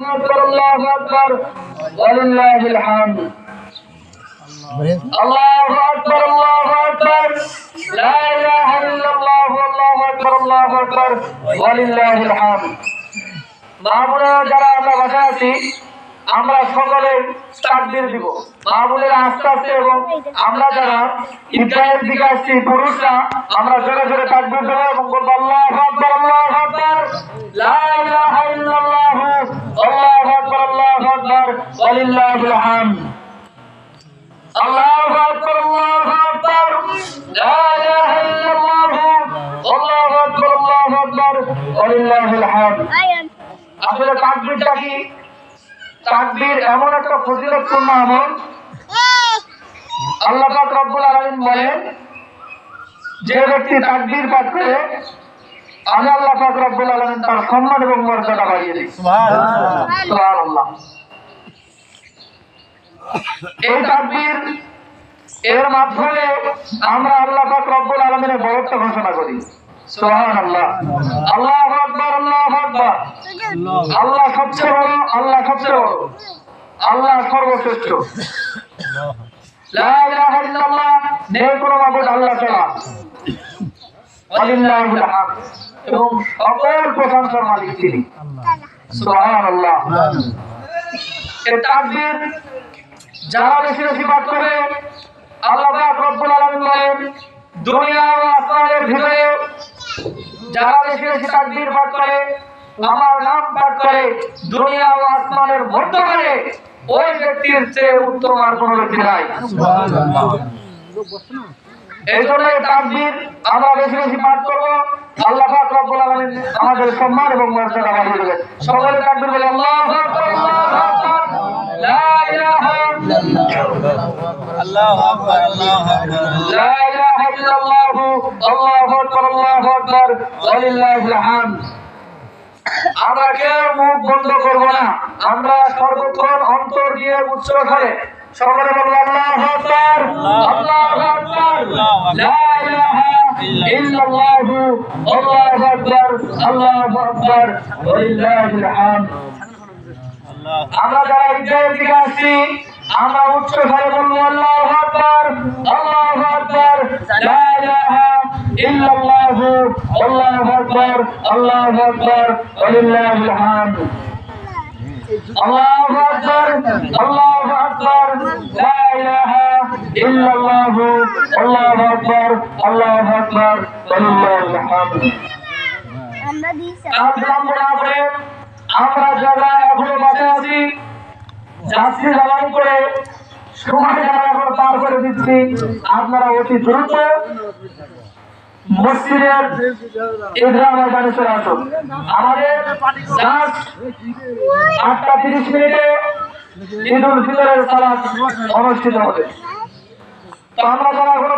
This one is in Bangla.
الله أكبر ولله الحمد الله أكبر الله أكبر لا إله إلا الله والله أكبر الله أكبر ولله الحمد মাহবুবেরা যারা আমরা বসে আছি আমরা সকলে তাকবীর দিব মাহবুবেরা আস্তে আস্তে এবং আমরা যারা ঈদগাহের দিকে আসছি পুরুষরা আমরা জোরে জোরে তাকবীর দেব এবং বলবো আল্লাহু আকবার লা ইলাহা ইল্লাল্লাহ আল্লাহু আকবার ওয়ালিল্লাহিল হামদ আল্লাহু আকবার লা ইলাহা ইল্লাল্লাহ আল্লাহু আকবার ওয়ালিল্লাহিল হামদ। আসলে তাকবীরটা কি? তাকবীর এমন একটা ফজিলতপূর্ণ আমল, আল্লাহ পাক রব্বুল আলামিন বলেন যে ব্যক্তি তাকবীর পাঠ করে আমি আল্লাহ পাক রব্বুল আলামিন তার সম্মান এবং মর্যাদা বাড়িয়ে দিই। সুবহানাল্লাহ। এই তাকবীর এর মাধ্যমে আমরা আল্লাহ পাক রব্বুল আলামিনের বরত্ব ঘোষণা করি। সুবহানাল্লাহ। আল্লাহু আকবার আল্লাহু আকবার। আল্লাহ সবচেয়ে বড়, আল্লাহ সবচেয়ে বড়, আল্লাহ সর্বশ্রেষ্ঠ। লা ইলাহা ইল্লাল্লাহ, নেই কোনো মাবুদ আল্লাহ ছাড়া। ওয়ালিল্লাহিল হামদ, এবং সকল প্রশংসার মালিক তিনি। সুবহানাল্লাহ। এই তাকবীর যারা বেশি বেশি পাঠ করে আল্লাহ পাক রব্বুল আলামিন বলেন দুনিয়া ও আসমানের ভিতরে যারা বেশি বেশি তাকবীর পাঠ করে আমার নাম পাঠ করে দুনিয়া ও আসমানের মধ্যখানে ওই ব্যক্তির চেয়ে উত্তম আর কোনো ব্যক্তি নাই। এই জন্য তাকবীর আমরা বেশি বেশি পাঠ করবো, আল্লাহ পাক রব্বুল আলামিন আমাদের সম্মান এবং মর্যাদা বাড়িয়ে দেবেন। সকলে তাকবীর বলে আল্লাহু আকবার আল্লাহু আকবার লা ইলাহা আল্লাহু আকবার আল্লাহু আকবার লা ইলাহা ইল্লাল্লাহ আল্লাহু আকবার আল্লাহু আকবার ওয়ালিল্লাহিল হামদ। আমরা কেউ মুখ বন্ধ করব না, আমরা সর্বক্ষণ অন্তর দিয়ে উচ্চস্বরে সকলে বলবো আল্লাহু আকবার আল্লাহু আকবার লা ইলাহা ইল্লাল্লাহ আল্লাহু আকবার আল্লাহু আকবার ওয়ালিল্লাহিল হামদ। আমরা যারা ঈদগাহের দিকে আসছি আমরা উচ্চস্বরে বলবো আল্লাহু আকবার আল্লাহু আকবার লা ইলাহা ইল্লাল্লাহ আল্লাহু আকবার আল্লাহু আকবার ওয়ালিল্লাহিল হামদ। আল্লাহু আকবার আল্লাহু আকবার লা ইলাহা ইল্লাল্লাহ আল্লাহু আকবার আল্লাহু আকবার ওয়ালিল্লাহিল হামদ। আমরা যারা এখনো বাসে আছি যাত্রী জ্বালানি করে সময় যারা এখন পার করে দিচ্ছি আপনারা অতি দ্রুত মসজিদের ঈদগাহ ময়দানে চলে আসুন। আমাদের 8:30 ঈদ উল ফিতরের সালাত অনুষ্ঠিত হবে। তো আমরা যারা এখনো